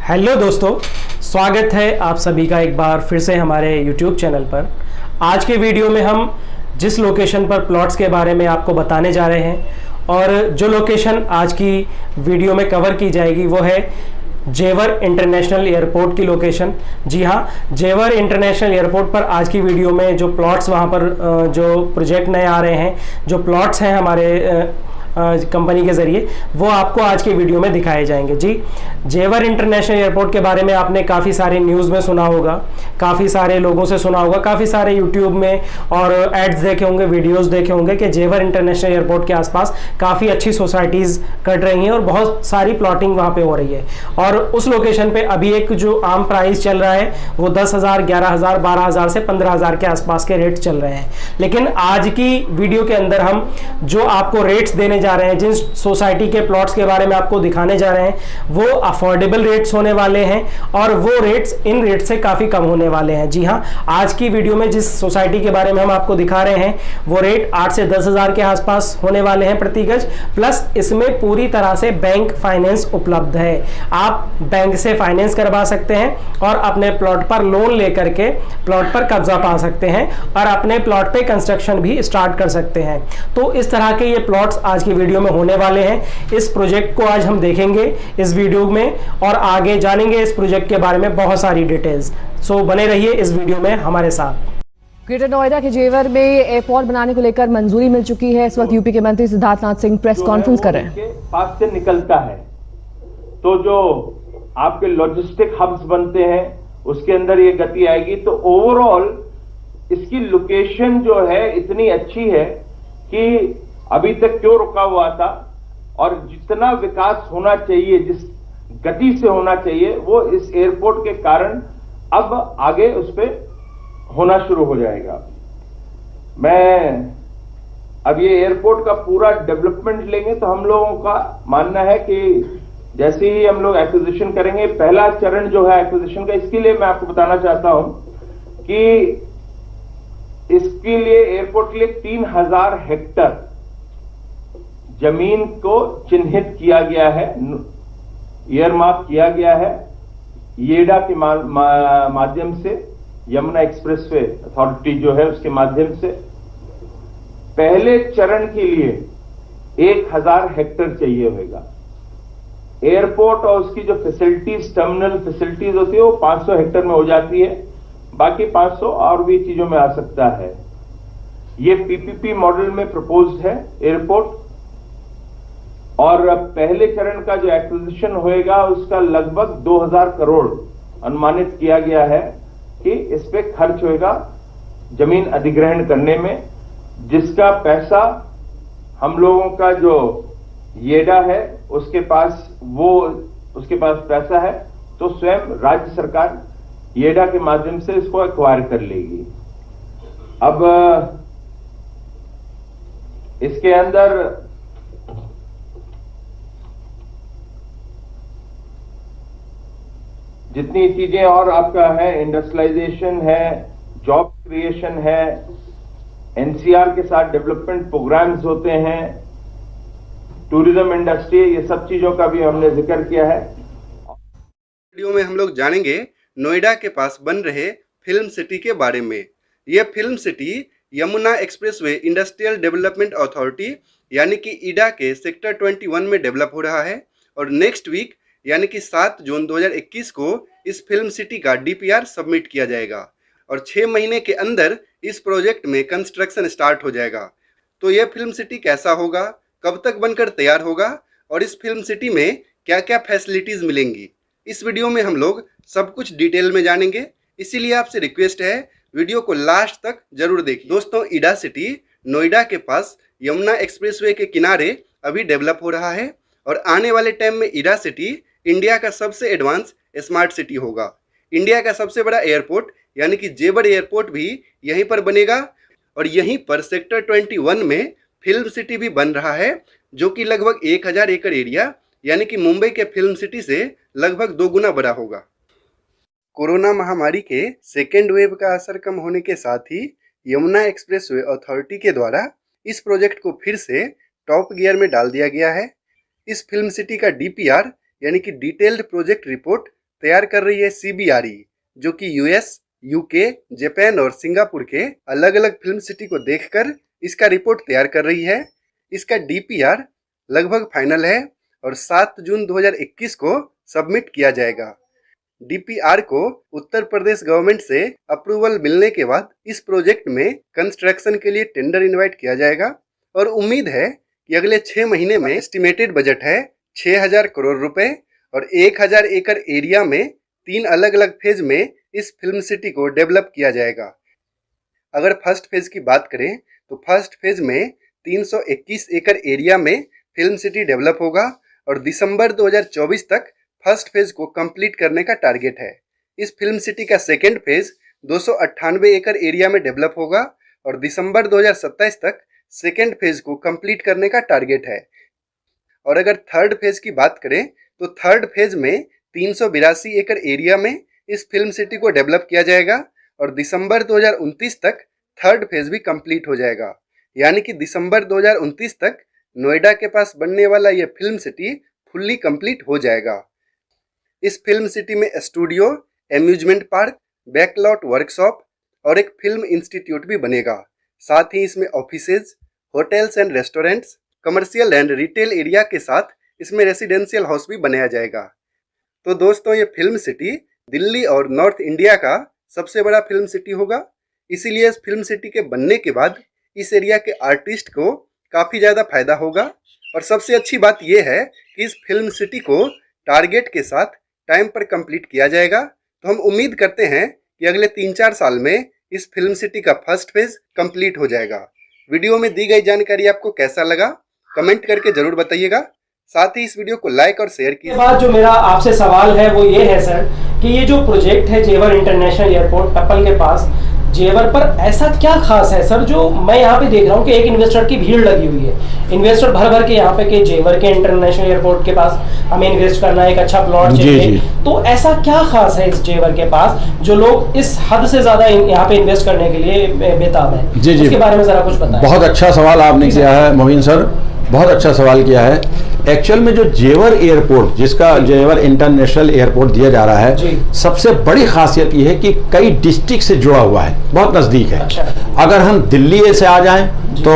Hello दोस्तों, स्वागत है आप सभी का एक बार फिर से हमारे YouTube चैनल पर। आज के वीडियो में हम जिस लोकेशन पर प्लॉट्स के बारे में आपको बताने जा रहे हैं और जो लोकेशन आज की वीडियो में कवर की जाएगी वो है जेवर इंटरनेशनल एयरपोर्ट की लोकेशन। जी हाँ, जेवर इंटरनेशनल एयरपोर्ट पर आज की वीडियो में जो प्लॉट्स वहाँ पर जो प्रोजेक्ट नए आ रहे हैं, जो प्लॉट्स हैं हमारे कंपनी के ज़रिए, वो आपको आज के वीडियो में दिखाए जाएंगे। जी, जेवर इंटरनेशनल एयरपोर्ट के बारे में आपने काफ़ी सारे न्यूज़ में सुना होगा, काफ़ी सारे लोगों से सुना होगा, काफ़ी सारे यूट्यूब में और एड्स देखे होंगे, वीडियोस देखे होंगे कि जेवर इंटरनेशनल एयरपोर्ट के आसपास काफ़ी अच्छी सोसाइटीज़ कट रही हैं और बहुत सारी प्लॉटिंग वहाँ पे हो रही है। और उस लोकेशन पे अभी एक जो आम प्राइस चल रहा है वो 10,000, 11,000, 12,000 से 15,000 के आसपास के रेट चल रहे हैं। लेकिन आज की वीडियो के अंदर हम जो आपको रेट्स देने जा रहे हैं, जिन सोसाइटी के प्लॉट्स के बारे में आपको दिखाने जा रहे हैं, वो अफोर्डेबल रेट्स होने वाले हैं और वो रेट्स इन रेट से काफ़ी कम होने वाले हैं। जी हाँ, आज की वीडियो में जिस सोसाइटी के बारे में हम आपको दिखा रहे हैं वो रेट 8 से 10,000 के आसपास होने वाले हैं प्रति गज, प्लस इसमें पूरी तरह से बैंक फाइनेंस उपलब्ध है। आप बैंक से फाइनेंस करवा सकते हैं और अपने प्लॉट पर लोन लेकर के प्लॉट पर कब्जा पा सकते हैं और अपने प्लॉट पे कंस्ट्रक्शन भी स्टार्ट कर सकते हैं। तो इस तरह के ये प्लॉट्स आज की वीडियो में होने वाले हैं। इस प्रोजेक्ट को आज हम देखेंगे इस वीडियो में और आगे जानेंगे इस प्रोजेक्ट के बारे में बहुत सारी डिटेल्स। सो बने रहिए इस वीडियो में हमारे साथ। ग्रेटर नोएडा के जेवर में एयरपोर्ट बनाने को लेकर मंजूरी मिल चुकी है। इस वक्त यूपी के मंत्री सिद्धार्थनाथ सिंह प्रेस कॉन्फ्रेंस कर रहे हैं। पास से निकलता है तो जो आपके लॉजिस्टिक हब्स बनते हैं उसके अंदर ये गति आएगी। तो ओवरऑल इसकी लोकेशन जो है इतनी अच्छी है कि अभी तक क्यों रुका हुआ था और जितना विकास होना चाहिए, जिस गति से होना चाहिए, वो इस एयरपोर्ट के कारण अब आगे उस पर होना शुरू हो जाएगा। मैं अब ये एयरपोर्ट का पूरा डेवलपमेंट लेंगे तो हम लोगों का मानना है कि जैसे ही हम लोग एक्विजिशन करेंगे, पहला चरण जो है एक्विजिशन का, इसके लिए मैं आपको बताना चाहता हूं कि इसके लिए एयरपोर्ट के लिए 3,000 हेक्टर जमीन को चिन्हित किया गया है, ईयरमार्क किया गया है येडा के माध्यम से, यमुना एक्सप्रेसवे अथॉरिटी जो है उसके माध्यम से। पहले चरण के लिए 1,000 हेक्टर चाहिए होगा। एयरपोर्ट और उसकी जो फैसिलिटीज, टर्मिनल फैसिलिटीज होती है वो 500 हेक्टर में हो जाती है, बाकी 500 और भी चीजों में आ सकता है। ये पीपीपी मॉडल में प्रपोज्ड है एयरपोर्ट, और पहले चरण का जो एक्विजिशन होएगा उसका लगभग 2,000 करोड़ अनुमानित किया गया है कि इस पे खर्च होएगा जमीन अधिग्रहण करने में, जिसका पैसा हम लोगों का जो येडा है उसके पास पैसा है, तो स्वयं राज्य सरकार येडा के माध्यम से इसको एक्वायर कर लेगी। अब इसके अंदर जितनी चीजें और आपका है, इंडस्ट्रियलाइजेशन है, जॉब क्रिएशन है, एनसीआर के साथ डेवलपमेंट प्रोग्राम्स होते हैं, टूरिज्म इंडस्ट्री, ये सब चीजों का भी हमने जिक्र किया है। वीडियो में हम लोग जानेंगे नोएडा के पास बन रहे फिल्म सिटी के बारे में। यह film city Yamuna expressway industrial development authority यानी कि ईडा के सेक्टर 21 में डेवलप हो रहा है और नेक्स्ट वीक यानी कि 7 जून 2021 को इस फिल्म सिटी का डीपीआर सबमिट किया जाएगा और 6 महीने के अंदर इस प्रोजेक्ट में कंस्ट्रक्शन स्टार्ट हो जाएगा। तो यह फिल्म सिटी कैसा होगा, कब तक बनकर तैयार होगा और इस फिल्म सिटी में क्या क्या फैसिलिटीज़ मिलेंगी, इस वीडियो में हम लोग सब कुछ डिटेल में जानेंगे। इसीलिए आपसे रिक्वेस्ट है वीडियो को लास्ट तक जरूर देखिए। दोस्तों, ईडा सिटी नोएडा के पास यमुना एक्सप्रेसवे के किनारे अभी डेवलप हो रहा है और आने वाले टाइम में ईडा सिटी इंडिया का सबसे एडवांस स्मार्ट सिटी होगा। इंडिया का सबसे बड़ा एयरपोर्ट यानी कि जेवर एयरपोर्ट भी यहीं पर बनेगा और यहीं पर सेक्टर 21 में फिल्म सिटी भी बन रहा है, जो कि लगभग 1,000 एकड़ एरिया यानी कि मुंबई के फिल्म सिटी से लगभग 2 गुना बड़ा होगा। कोरोना महामारी के सेकेंड वेव का असर कम होने के साथ ही यमुना एक्सप्रेसवे अथॉरिटी के द्वारा इस प्रोजेक्ट को फिर से टॉप गियर में डाल दिया गया है। इस फिल्म सिटी का डीपीआर यानी कि डिटेल्ड प्रोजेक्ट रिपोर्ट तैयार कर रही है CBRE, जो कि US, UK, जापान और सिंगापुर के अलग अलग फिल्म सिटी को देखकर इसका रिपोर्ट तैयार कर रही है। इसका DPR लगभग फाइनल है और 7 जून 2021 को सबमिट किया जाएगा। DPR को उत्तर प्रदेश गवर्नमेंट से अप्रूवल मिलने के बाद इस प्रोजेक्ट में कंस्ट्रक्शन के लिए टेंडर इनवाइट किया जाएगा और उम्मीद है कि अगले 6 महीने में एस्टिमेटेड बजट है 6000 करोड़ रुपए और 1000 एकड़ एरिया में 3 अलग अलग फेज में इस फिल्म सिटी को डेवलप किया जाएगा। अगर फर्स्ट फेज की बात करें तो फर्स्ट फेज में 321 एकड़ एरिया में फिल्म सिटी डेवलप होगा और दिसंबर 2024 तक फर्स्ट फेज को कंप्लीट करने का टारगेट है। इस फिल्म सिटी का सेकेंड फेज 298 एकड़ एरिया में डेवलप होगा और दिसंबर 2027 तक सेकेंड फेज को कंप्लीट करने का टारगेट है। और अगर थर्ड फेज की बात करें तो थर्ड फेज में 382 एकड़ एरिया में इस फिल्म सिटी को डेवलप किया जाएगा और दिसंबर 2029 तक थर्ड फेज भी कंप्लीट हो जाएगा। यानी कि दिसंबर 2029 तक नोएडा के पास बनने वाला यह फिल्म सिटी फुल्ली कंप्लीट हो जाएगा। इस फिल्म सिटी में studio, amusement park, backlot workshop और एक फिल्म इंस्टीट्यूट भी बनेगा। साथ ही इसमें offices, hotels and restaurants, commercial and retail area के साथ इसमें रेसिडेंशियल हाउस भी बनाया जाएगा। तो दोस्तों, ये फिल्म सिटी दिल्ली और नॉर्थ इंडिया का सबसे बड़ा फिल्म सिटी होगा। इसीलिए इस फिल्म सिटी के बनने के बाद इस एरिया के आर्टिस्ट को काफ़ी ज़्यादा फायदा होगा। और सबसे अच्छी बात यह है कि इस फिल्म सिटी को टारगेट के साथ टाइम पर कंप्लीट किया जाएगा। तो हम उम्मीद करते हैं कि अगले 3-4 साल में इस फिल्म सिटी का फर्स्ट फेज कंप्लीट हो जाएगा। वीडियो में दी गई जानकारी आपको कैसा लगा कमेंट करके जरूर बताइएगा। साथ ही इस वीडियो को लाइक और शेयर कीजिए। बाद जो मेरा आपसे सवाल है वो ये है सर कि ये जो प्रोजेक्ट है जेवर इंटरनेशनल एयरपोर्ट टप्पल के पास, जेवर पर ऐसा क्या खास है सर जो मैं यहाँ पे देख रहा हूँ कि एक इन्वेस्टर की भीड़ लगी हुई है। इन्वेस्टर भर भर के यहाँ पे कि जेवर के इंटरनेशनल एयरपोर्ट के पास हमें इन्वेस्ट करना है, एक अच्छा प्लॉट चाहिए। तो ऐसा क्या खास है इस जेवर के पास जो लोग इस हद से ज्यादा यहाँ पे इन्वेस्ट करने के लिए बेताब है? इसके बारे में जरा कुछ बताएं। बहुत अच्छा सवाल आपने किया है मोहिन सर, बहुत अच्छा सवाल किया है। एक्चुअल में जो जेवर एयरपोर्ट, जिसका जेवर इंटरनेशनल एयरपोर्ट दिया जा रहा है, सबसे बड़ी खासियत यह है कि कई डिस्ट्रिक्ट से जुड़ा हुआ है, बहुत नज़दीक है। अच्छा। अगर हम दिल्ली से आ जाएं तो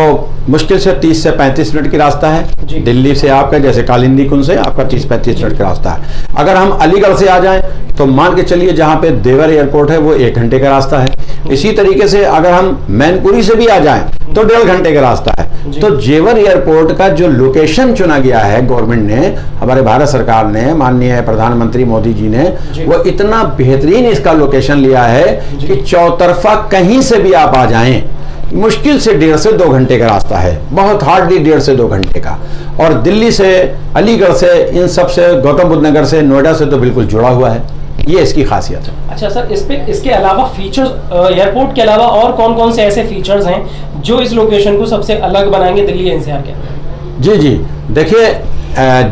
मुश्किल से 30 से 35 मिनट की रास्ता है। दिल्ली से आपका जैसे कालिंदी कुंज से आपका 30-35 मिनट का रास्ता है। अगर हम अलीगढ़ से आ जाएं तो मान के चलिए जहाँ पे जेवर एयरपोर्ट है वो 1 घंटे का रास्ता है। इसी तरीके से अगर हम मैनपुरी से भी आ जाएं तो 1.5 घंटे का रास्ता है। तो जेवर एयरपोर्ट का जो लोकेशन चुना गया है गवर्नमेंट ने, हमारे भारत सरकार ने, माननीय प्रधानमंत्री मोदी जी ने, वो इतना बेहतरीन इसका लोकेशन लिया है कि चौतरफा कहीं से भी आप आ जाएं, मुश्किल से 1.5 से 2 घंटे का रास्ता है, बहुत हार्डली 1.5 से 2 घंटे का। और दिल्ली से, अलीगढ़ से, इन सब से, गौतम बुद्ध नगर से, नोएडा से तो बिल्कुल जुड़ा हुआ है। ये इसकी खासियत है। अच्छा सर, इसके अलावा फीचर्स, एयरपोर्ट के अलावा और कौन कौन से ऐसे फीचर्स हैं जो इस लोकेशन को सबसे अलग बनाएंगे दिल्ली एनसीआर के? जी देखिए,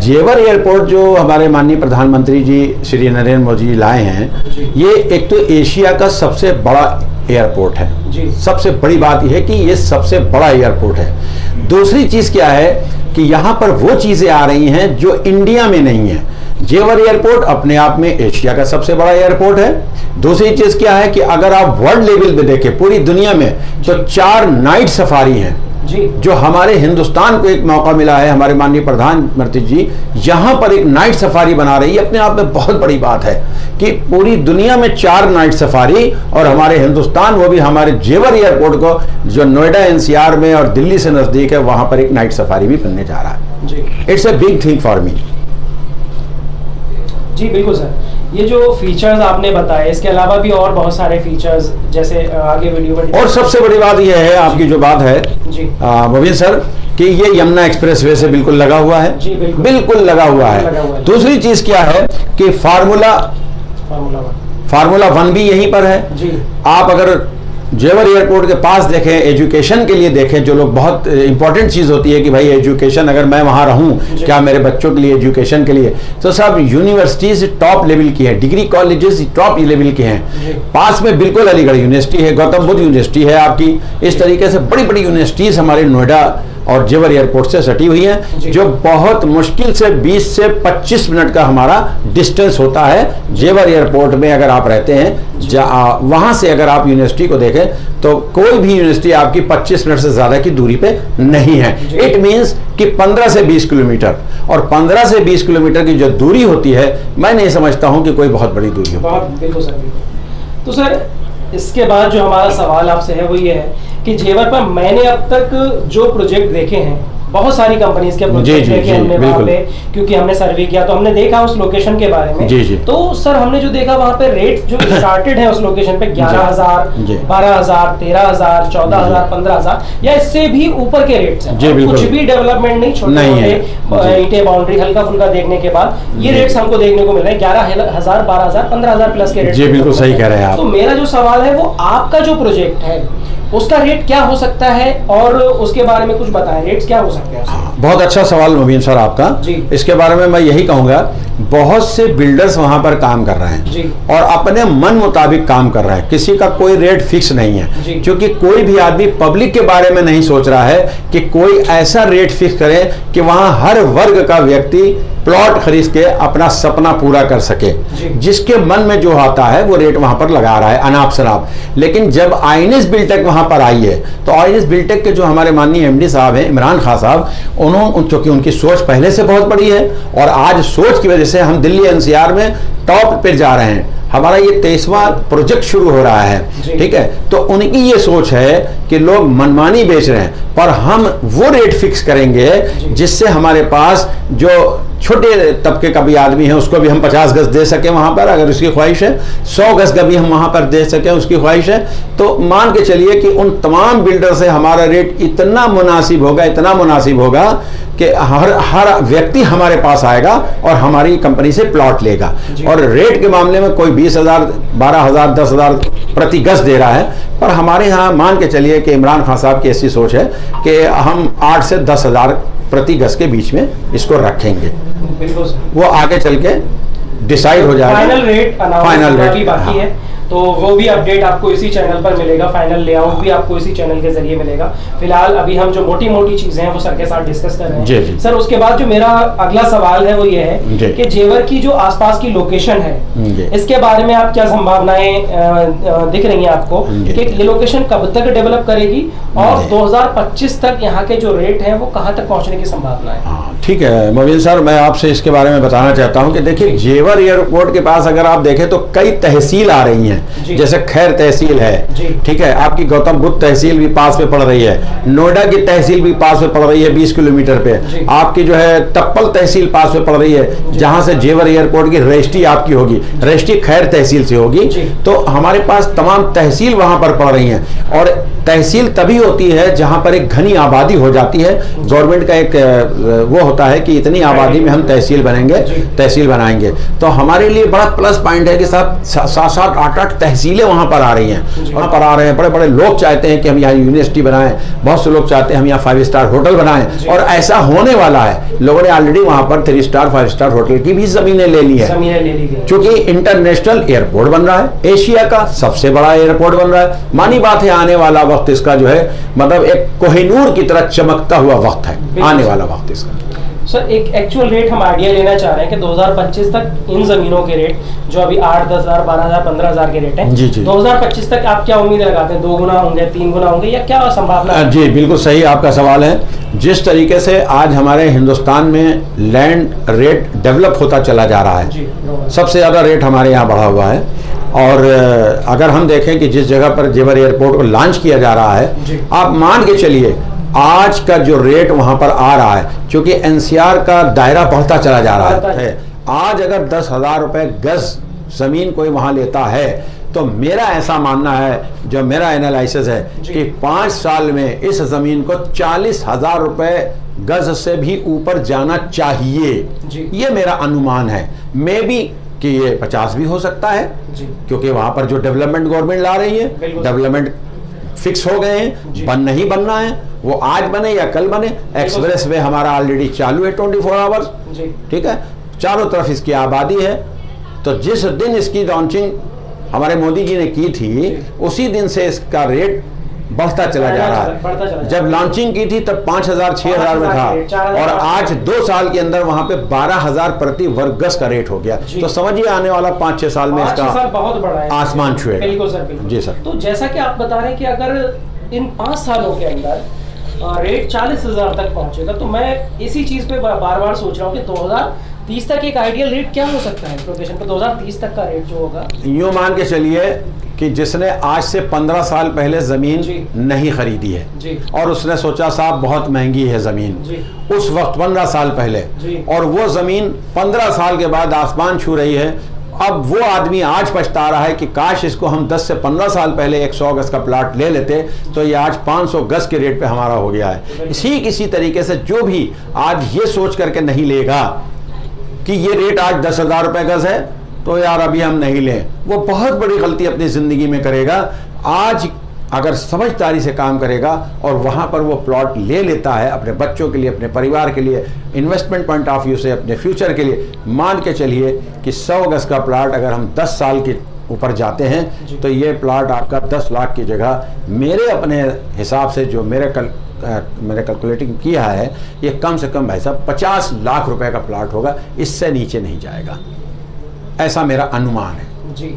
जेवर एयरपोर्ट जो हमारे माननीय प्रधानमंत्री जी श्री नरेंद्र मोदी जी लाए हैं, ये एक तो एशिया का सबसे बड़ा एयरपोर्ट है जी। सबसे बड़ी बात यह है कि ये सबसे बड़ा एयरपोर्ट है। दूसरी चीज क्या है कि यहाँ पर वो चीजें आ रही हैं जो इंडिया में नहीं है। जेवर एयरपोर्ट अपने आप में एशिया का सबसे बड़ा एयरपोर्ट है। दूसरी चीज क्या है कि अगर आप वर्ल्ड लेवल पे देखें पूरी दुनिया में तो 4 नाइट सफारी हैं जी, जो हमारे हिंदुस्तान को एक मौका मिला है। हमारे माननीय प्रधानमंत्री जी यहाँ पर एक नाइट सफारी बना रही है, अपने आप में बहुत बड़ी बात है कि पूरी दुनिया में 4 नाइट सफारी, और हमारे हिंदुस्तान, वो भी हमारे जेवर एयरपोर्ट को जो नोएडा एनसीआर में और दिल्ली से नजदीक है, वहां पर एक नाइट सफारी भी बनने जा रहा है। It's a big thing for me. जी बिल्कुल सर, ये जो फीचर्स आपने बताए, इसके अलावा भी और बहुत सारे फीचर्स जैसे आगे वीडियो में। और सबसे बड़ी बात यह है, आपकी जो बात है जी मोबिन सर, कि ये यमुना एक्सप्रेसवे से बिल्कुल लगा हुआ है जी, बिल्कुल लगा हुआ है। दूसरी चीज क्या है कि फार्मूला 1 भी यहीं पर है जी। आप अगर जेवर एयरपोर्ट के पास देखें, एजुकेशन के लिए देखें, जो लोग, बहुत इंपॉर्टेंट चीज़ होती है कि भाई एजुकेशन, अगर मैं वहाँ रहूँ क्या मेरे बच्चों के लिए एजुकेशन के लिए, तो सब यूनिवर्सिटीज़ टॉप लेवल की है, डिग्री कॉलेजेस टॉप लेवल के हैं। पास में बिल्कुल अलीगढ़ यूनिवर्सिटी है, गौतम बुद्ध यूनिवर्सिटी है आपकी। इस तरीके से बड़ी बड़ी यूनिवर्सिटीज़ हमारे नोएडा और जेवर एयरपोर्ट से सटी हुई हैं, जो बहुत मुश्किल से 20 से 25 मिनट का हमारा डिस्टेंस होता है। जेवर एयरपोर्ट में अगर आप रहते हैं, वहां से अगर आप यूनिवर्सिटी को देखें तो कोई भी यूनिवर्सिटी आपकी 25 मिनट से ज्यादा की दूरी पे नहीं है। इट मींस कि 15 से 20 किलोमीटर, और 15 से 20 किलोमीटर की जो दूरी होती है, मैं नहीं समझता हूं कि कोई बहुत बड़ी दूरी हो। बिल्कुल सर। तो सर इसके बाद जो हमारा सवाल आपसे है वो ये है कि जेवर पर मैंने अब तक जो प्रोजेक्ट देखे हैं, बहुत सारी कंपनीज के प्रोजेक्ट देखे हमने वहाँ पे, क्योंकि हमने सर्वे किया तो हमने देखा उस लोकेशन के बारे में। तो सर हमने जो देखा वहाँ पे रेट जो स्टार्टेड है उस लोकेशन पे 11,000, 12,000, 13,000, 14,000, 15,000 या इससे भी ऊपर के रेट्स हैं। कुछ भी डेवलपमेंट नहीं, छोटे ईंटें बाउंड्री हल्का फुल्का देखने के बाद ये रेट्स हमको देखने को मिल रहे हैं 11,000, 12,000, 15,000 प्लस के रेट। जी बिल्कुल सही कह रहे हैं आप। तो मेरा जो सवाल है वो आपका जो प्रोजेक्ट है उसका रेट क्या हो सकता है, और उसके बारे में कुछ बताएं, रेट्स क्या हो सकते हैं? बहुत अच्छा सवाल मोबिन सर आपका जी। इसके बारे में मैं यही कहूंगा, बहुत से बिल्डर्स वहां पर काम कर रहे हैं जी। और अपने मन मुताबिक काम कर रहे हैं, किसी का कोई रेट फिक्स नहीं है, क्योंकि कोई भी आदमी पब्लिक के बारे में नहीं सोच रहा है कि कोई ऐसा रेट फिक्स करे कि वहां हर वर्ग का व्यक्ति प्लॉट खरीद के अपना सपना पूरा कर सके। जिसके मन में जो आता है वो रेट वहां पर लगा रहा है अनाप शनाप। लेकिन जब आईएनएस बिल्टेक वहां पर आई है तो आईएनएस बिल्टेक के जो हमारे माननीय एमडी साहब हैं इमरान खान साहब, उन्होंने, क्योंकि उनकी सोच पहले से बहुत बड़ी है और आज सोच की वजह से हम दिल्ली एनसीआर में टॉप पे जा रहे हैं। हमारा ये 23वां प्रोजेक्ट शुरू हो रहा है, ठीक है। तो उनकी ये सोच है कि लोग मनमानी बेच रहे हैं, पर हम वो रेट फिक्स करेंगे जिससे हमारे पास जो छोटे तबके का भी आदमी है उसको भी हम 50 गज दे सके वहां पर, अगर उसकी ख्वाहिश है 100 गज का भी हम वहां पर दे सके उसकी ख्वाहिश है, तो मान के चलिए कि उन तमाम बिल्डर से हमारा रेट इतना मुनासिब होगा, इतना मुनासिब होगा कि हर व्यक्ति हमारे पास आएगा और हमारी कंपनी से प्लॉट लेगा। और रेट के मामले में कोई 20,000, 12,000, 10,000 प्रति गज दे रहा है, पर हमारे यहाँ मान के चलिए कि इमरान खान साहब की ऐसी सोच है कि हम 8 से 10,000 प्रति गज के बीच में इसको रखेंगे। वो आगे चल के डिसाइड हो जाएगा। फाइनल रेट बाकी है तो वो भी अपडेट आपको इसी चैनल पर मिलेगा, फाइनल लेआउट भी आपको इसी चैनल के जरिए मिलेगा। फिलहाल अभी हम जो मोटी मोटी चीजें हैं वो सर के साथ डिस्कस कर रहे हैं। सर उसके बाद जो मेरा अगला सवाल है वो ये है कि जेवर की जो आसपास की लोकेशन है इसके बारे में आप क्या संभावनाएं दिख रही हैं आपको कि ये लोकेशन कब तक डेवलप करेगी और 2025 तक यहाँ के जो रेट है वो कहाँ तक पहुँचने की संभावना है? ठीक है मोबिन सर, मैं आपसे इसके बारे में बताना चाहता हूँ कि देखिए जेवर एयरपोर्ट के पास अगर आप देखें तो कई तहसील आ रही हैं, जैसे खैर तहसील है, ठीक है, आपकी गौतम बुद्ध तहसील भी पास में पड़ रही है, नोएडा की तहसील भी पास में पड़ रही है 20 किलोमीटर पे, आपकी जो है टप्पल तहसील पास में पड़ रही है, जहां से जेवर एयरपोर्ट की रजिस्ट्री आपकी होगी, रजिस्ट्री खैर तहसील से होगी। तो हमारे पास तमाम तहसील वहां पर पड़ रही हैं, और तहसील तभी होती है जहां पर एक घनी आबादी हो जाती है। गवर्नमेंट का एक वो होता है कि इतनी आबादी में हम तहसील बनेंगे, तहसील बनाएंगे। तो हमारे लिए बड़ा प्लस पॉइंट है कि 7-8 तहसीलें वहां पर आ रही हैं, वहां पर आ रहे हैं। बड़े बड़े लोग चाहते हैं कि हम यहाँ यूनिवर्सिटी बनाएं, बहुत से लोग चाहते हैं हम यहाँ 5 स्टार होटल बनाएं, और ऐसा होने वाला है। लोगों ने ऑलरेडी वहां पर 3 स्टार 5 स्टार होटल की भी जमीनें ले ली है, क्योंकि इंटरनेशनल एयरपोर्ट बन रहा है, एशिया का सबसे बड़ा एयरपोर्ट बन रहा है। मानी बात है, आने वाला वक्त इसका जो है मतलब एक कोहिनूर की तरह चमकता हुआ वक्त है आने वाला वक्त इसका। सर एक एक्चुअल रेट हम आइडिया लेना चाह रहे हैं कि 2025 तक इन जमीनों के रेट जो अभी 8, 10,000, 12,000, 15,000 के रेट हैं, 2025 तक आप क्या उम्मीद लगाते हैं? 2 गुना होंगे, 3 गुना होंगे, या क्या संभावना है? जी बिल्कुल सही आपका सवाल है। जिस तरीके से आज हमारे हिंदुस्तान में लैंड रेट डेवलप होता चला जा रहा है, सबसे ज्यादा रेट हमारे यहाँ बढ़ा हुआ है। और अगर हम देखें कि जिस जगह पर जेवर एयरपोर्ट को लॉन्च किया जा रहा है, आप मान के चलिए आज का जो रेट वहां पर आ रहा है, क्योंकि एनसीआर का दायरा बढ़ता चला जा रहा है, आज अगर 10,000 रुपए गज जमीन कोई वहां लेता है तो मेरा ऐसा मानना है, जो मेरा एनालिसिस है कि 5 साल में इस जमीन को 40,000 रुपए गज से भी ऊपर जाना चाहिए। ये मेरा अनुमान है। मे बी कि ये 50 भी हो सकता है, क्योंकि वहां पर जो डेवलपमेंट गवर्नमेंट ला रही है, डेवलपमेंट फिक्स हो गए हैं, नहीं बनना है, वो आज बने या कल बने। एक्सप्रेस वे हमारा ऑलरेडी चालू है 24 आवर्स, ठीक है, चारों तरफ इसकी आबादी है। तो जिस दिन इसकी लॉन्चिंग हमारे मोदी जी ने की थी, उसी दिन से इसका रेट बढ़ता चला जा रहा है। जब लॉन्चिंग की थी तब 5,000 6,000 में था और आज 2 साल के अंदर वहां पे 12,000 प्रति वर्ग गज का रेट हो गया। तो समझिए आने वाला 5-6 साल में इसका बहुत बड़ा है, आसमान छुएगा। बिल्कुल सर, बिल्कुल जी सर। तो जैसा कि आप बता रहे हैं कि अगर इन 5 सालों के अंदर रेट 40,000 तक पहुंचेगा, तो मैं इसी चीज पे बार बार सोच रहा हूँ कि 2030 तक एक आइडियल रेट क्या हो सकता है लोकेशन पे, 2030 तक का रेट जो होगा। यूँ मान के चलिए कि जिसने आज से 15 साल पहले जमीन नहीं खरीदी है जी, और उसने सोचा साहब बहुत महंगी है जमीन उस वक्त 15 साल पहले, और वो जमीन 15 साल के बाद आसमान छू रही है, अब वो आदमी आज पछता रहा है कि काश इसको हम 10 से 15 साल पहले 100 गज का प्लाट ले लेते तो ये आज 500 गज के रेट पे हमारा हो गया है। इसी तरीके से जो भी आज ये सोच करके नहीं लेगा कि ये रेट आज 10,000 रुपए गज है तो यार अभी हम नहीं लें, वो बहुत बड़ी गलती अपनी जिंदगी में करेगा। आज अगर समझदारी से काम करेगा और वहां पर वो प्लॉट ले लेता है अपने बच्चों के लिए, अपने परिवार के लिए, इन्वेस्टमेंट पॉइंट ऑफ व्यू से, अपने फ्यूचर के लिए, मान के चलिए कि 100 गज का प्लॉट अगर हम 10 साल के ऊपर जाते हैं तो ये प्लॉट आपका 10 लाख की जगह, मेरे अपने हिसाब से जो मैंने कैलकुलेटिंग किया है, ये कम से कम भाई साहब 50 लाख रुपए का प्लॉट होगा, इससे नीचे नहीं जाएगा, ऐसा मेरा अनुमान है जी।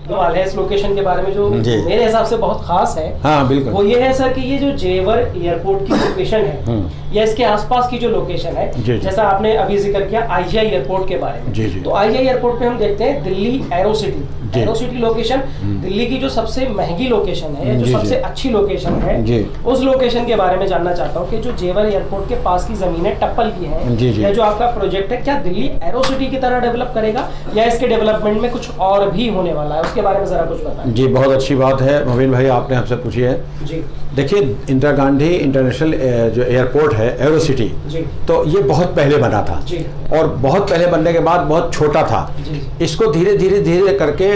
सवाल है इस लोकेशन के बारे में जो मेरे हिसाब से बहुत खास है, हाँ बिल्कुल, वो ये है सर कि ये जो जेवर एयरपोर्ट की लोकेशन है या इसके आसपास की जो लोकेशन है, जैसा आपने अभी जिक्र किया आईजीआई एयरपोर्ट के बारे में, तो आईजीआई एयरपोर्ट पे हम देखते हैं Delhi arrow city location, Delhi की जो सबसे महंगी लोकेशन है, जो सबसे अच्छी लोकेशन है, उस लोकेशन के बारे में जानना चाहता हूँ कि जो जेवर एयरपोर्ट के पास की जमीनें टप्पल की है, या जो आपका प्रोजेक्ट है, क्या दिल्ली एरो सिटी की तरह डेवलप करेगा या इसके डेवलपमेंट में कुछ और भी होने वाला है, उसके बारे में जरा कुछ बताएं। जी बहुत अच्छी बात है मोबिन भाई, आपने हमसे पूछी है जी। देखिए इंदिरा गांधी इंटरनेशनल जो एयरपोर्ट है एरो सिटी, तो ये बहुत पहले बना था और बहुत पहले बनने के बाद बहुत छोटा था। इसको धीरे धीरे करके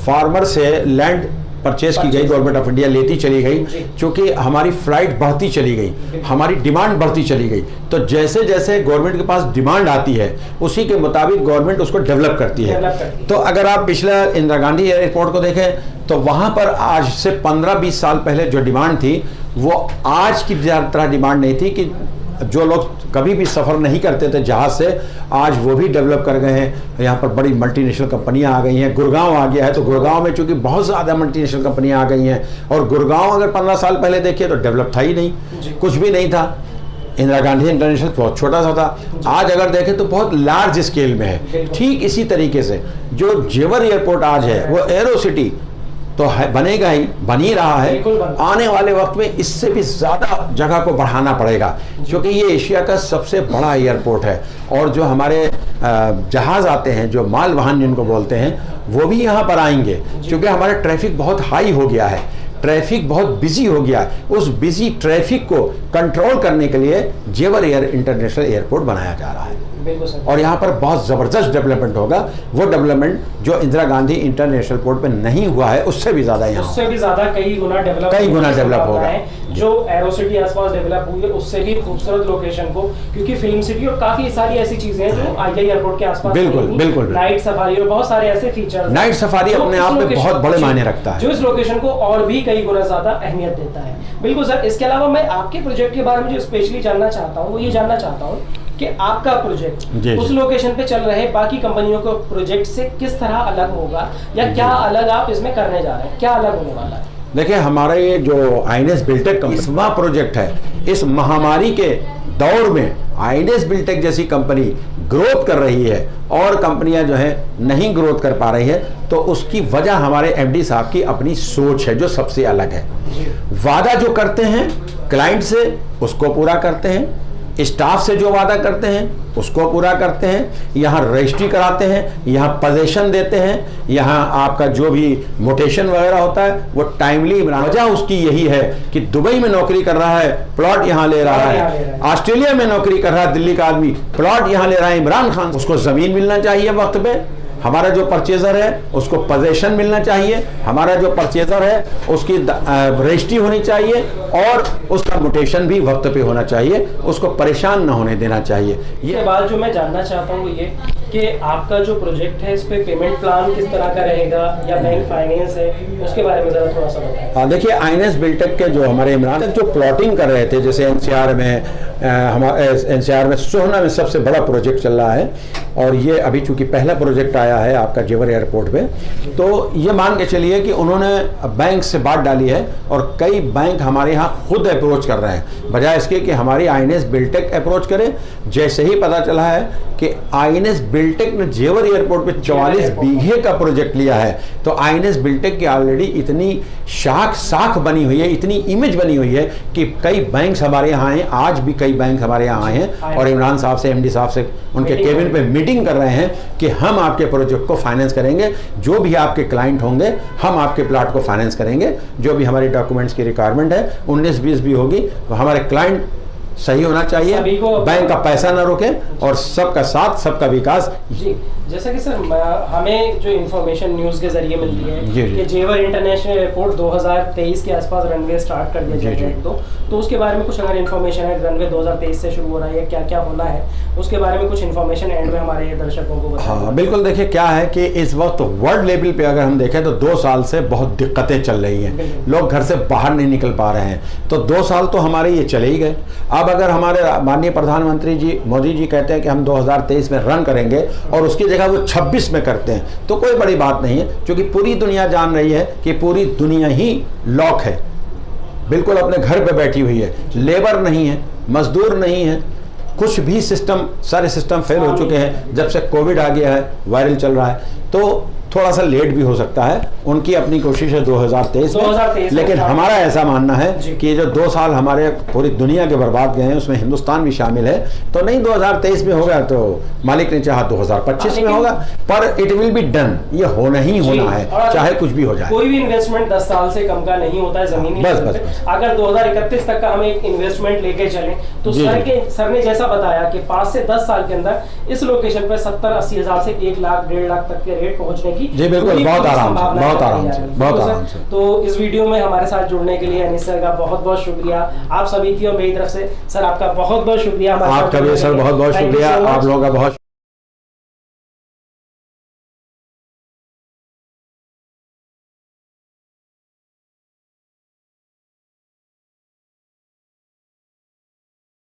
फार्मर से लैंड परचेज की गई, गवर्नमेंट ऑफ इंडिया लेती चली गई, क्योंकि हमारी फ्लाइट बढ़ती चली गई, हमारी डिमांड बढ़ती चली गई, तो जैसे जैसे गवर्नमेंट के पास डिमांड आती है उसी के मुताबिक गवर्नमेंट उसको डेवलप करती है। तो अगर आप पिछला इंदिरा गांधी एयरपोर्ट को देखें तो वहां पर आज से 15-20 साल पहले जो डिमांड थी वो आज की तरह डिमांड नहीं थी, कि जो लोग कभी भी सफ़र नहीं करते थे जहाज़ से, आज वो भी डेवलप कर गए हैं। यहाँ पर बड़ी मल्टीनेशनल कंपनियाँ आ गई हैं, गुड़गांव आ गया है, तो गुड़गांव में चूंकि बहुत ज़्यादा मल्टीनेशनल कंपनियाँ आ गई हैं, और गुड़गांव अगर 15 साल पहले देखिए तो डेवलप था ही नहीं, कुछ भी नहीं था। इंदिरा गांधी इंटरनेशनल बहुत छोटा सा था, आज अगर देखें तो बहुत लार्ज स्केल में है। ठीक इसी तरीके से जो जेवर एयरपोर्ट आज है वो एरो सिटी तो है, बनेगा ही, बन ही रहा है, आने वाले वक्त में इससे भी ज़्यादा जगह को बढ़ाना पड़ेगा, क्योंकि ये एशिया का सबसे बड़ा एयरपोर्ट है, और जो हमारे जहाज़ आते हैं, जो माल वाहन जिनको बोलते हैं, वो भी यहाँ पर आएंगे, क्योंकि हमारा ट्रैफिक बहुत हाई हो गया है, ट्रैफिक बहुत बिजी हो गया है। उस बिजी ट्रैफिक को कंट्रोल करने के लिए जेवर इंटरनेशनल एयरपोर्ट बनाया जा रहा है, और यहाँ पर बहुत ज़बरदस्त डेवलपमेंट होगा। वो डेवलपमेंट जो इंदिरा गांधी इंटरनेशनल एयरपोर्ट पे नहीं हुआ है उससे भी ज़्यादा, यहाँ उससे भी ज़्यादा कई गुना डेवलप होगा। जो एरो सिटी आसपास डेवलप हुई है उससे भी खूबसूरत लोकेशन को, क्योंकि फिल्म सिटी और काफी सारी ऐसी चीजें हैं जो आईजीआई एयरपोर्ट के आसपास, बिल्कुल नाइट सफारी और बहुत सारे ऐसे फीचर्स, नाइट सफारी अपने आप में बहुत बड़े मायने रखता है, जो इस लोकेशन को और भी कई गुना ज्यादा अहमियत देता है। बिल्कुल सर, इसके अलावा मैं आपके प्रोजेक्ट के बारे में जो स्पेशली जानना चाहता हूँ वो ये जानना चाहता हूँ कि आपका प्रोजेक्ट उस लोकेशन पे चल रहे बाकी कंपनियों के प्रोजेक्ट से किस तरह अलग होगा, या क्या अलग आप इसमें करने जा रहे हैं, क्या अलग होने वाला है? देखिए हमारा ये जो आईएनएस बिल्टेक कंपनी प्रोजेक्ट है, इस महामारी के दौर में आईएनएस बिल्टेक जैसी कंपनी ग्रोथ कर रही है और कंपनियां जो है नहीं ग्रोथ कर पा रही है, तो उसकी वजह हमारे एमडी साहब की अपनी सोच है जो सबसे अलग है। वादा जो करते हैं क्लाइंट से उसको पूरा करते हैं, स्टाफ से जो वादा करते हैं उसको पूरा करते हैं, यहाँ रजिस्ट्री कराते हैं, यहाँ पोजीशन देते हैं, यहाँ आपका जो भी मोटेशन वगैरह होता है वो टाइमली। वजह उसकी यही है कि दुबई में नौकरी कर रहा है, प्लॉट यहाँ ले रहा है, ऑस्ट्रेलिया में नौकरी कर रहा है दिल्ली का आदमी, प्लॉट यहाँ ले रहा है इमरान खान, उसको जमीन मिलना चाहिए वक्त पे, हमारा जो परचेजर है उसको पोजीशन मिलना चाहिए, हमारा जो परचेजर है उसकी रजिस्ट्री होनी चाहिए, और उसका मोटेशन भी वक्त पे होना चाहिए, उसको परेशान ना होने देना चाहिए। ये बात जो मैं जानना चाहता हूँ ये कि आपका जो प्रोजेक्ट है इस पे पेमेंट प्लान किस तरह का रहेगा या बैंक फाइनेंस है, उसके बारे में जरा थोड़ा सा बताएं। देखिए, आईएनएस बिल्टेक के जो हमारे इमरान जो प्लॉटिंग कर रहे थे, जैसे एनसीआर में सोहना में सबसे बड़ा प्रोजेक्ट चल रहा है, और ये अभी चूंकि पहला प्रोजेक्ट आया है आपका जेवर एयरपोर्ट पे, तो ये मान के चलिए कि उन्होंने बैंक से बात डाली है और कई बैंक हमारे यहाँ खुद अप्रोच कर रहे हैं, बजाय इसके कि हमारी आईएनएस बिल्टेक अप्रोच करे। जैसे ही पता चला है कि आईएनएस बिल्टेक ने जेवर एयरपोर्ट पे 44 बीघे का प्रोजेक्ट लिया है, तो आईएनएस बिल्टेक की ऑलरेडी इतनी साख बनी हुई है, इतनी इमेज बनी हुई है कि कई बैंक हमारे यहाँ आए, आज भी कई बैंक हमारे यहाँ आए हैं और इमरान साहब से, एमडी साहब से उनके केबिन पे मीटिंग कर रहे हैं कि हम आपके प्रोजेक्ट को फाइनेंस करेंगे, जो भी आपके क्लाइंट होंगे हम आपके प्लाट को फाइनेंस करेंगे, जो भी हमारी डॉक्यूमेंट्स की रिक्वायरमेंट है 19-20 भी होगी, हमारे क्लाइंट सही होना चाहिए, बैंक का पैसा ना रोके और सबका साथ सबका विकास। जी, जैसा कि सर हमें जो इन्फॉर्मेशन न्यूज़ के जरिए मिलती है कि जेवर इंटरनेशनल एयरपोर्ट 2023 के आसपास रनवे स्टार्ट कर दिया जाएगा, तो उसके बारे में कुछ अगर इन्फॉर्मेशन है, रनवे 2023 से शुरू हो रहा है, क्या क्या होना है, उसके बारे में कुछ इन्फॉर्मेशन एंड में हमारे दर्शकों को बताएं। हाँ बिल्कुल, देखिए क्या है कि इस वक्त वर्ल्ड लेवल पे अगर हम देखें तो 2 साल से बहुत दिक्कतें चल रही हैं, लोग घर से बाहर नहीं निकल पा रहे हैं, तो 2 साल तो हमारे ये चले ही गए। अब अगर हमारे माननीय प्रधानमंत्री जी मोदी जी कहते हैं कि हम 2023 में रन करेंगे और उसकी जगह वो 26 में करते हैं, तो कोई बड़ी बात नहीं है, क्योंकि पूरी दुनिया जान रही है कि पूरी दुनिया ही लॉक है, बिल्कुल अपने घर पे बैठी हुई है, लेबर नहीं है, मजदूर नहीं है, कुछ भी सिस्टम, सारे सिस्टम फेल हो चुके हैं जब से कोविड आ गया है, वायरल चल रहा है, तो थोड़ा सा लेट भी हो सकता है, उनकी अपनी कोशिश है 2023 में, लेकिन हमारा ऐसा मानना है कि जो 2 साल हमारे पूरी दुनिया के बर्बाद गए हैं उसमें हिंदुस्तान भी शामिल है, तो नहीं 2023 में होगा तो मालिक ने चाहा 2025 में होगा, पर इट विल बी डन, ये होना ही होना है, चाहे कुछ भी हो जाए। कोई भी इन्वेस्टमेंट 10 साल से कम का नहीं होता है जमीनी लेवल पे। अगर 2031 तक का हम एक इन्वेस्टमेंट लेके चलें तो सर ने जैसा बताया कि 5 से 10 साल के अंदर इस लोकेशन पे 70-80 हजार से 1 लाख 1.5 लाख तक के रेट पहुंचने की जी बिल्कुल, बहुत आराम से। तो इस वीडियो में हमारे साथ जुड़ने के लिए अनीस सर का बहुत बहुत शुक्रिया, आप सभी की और मेरी तरफ से सर आपका बहुत बहुत शुक्रिया। आपका भी सर बहुत बहुत शुक्रिया, आप लोगों का बहुत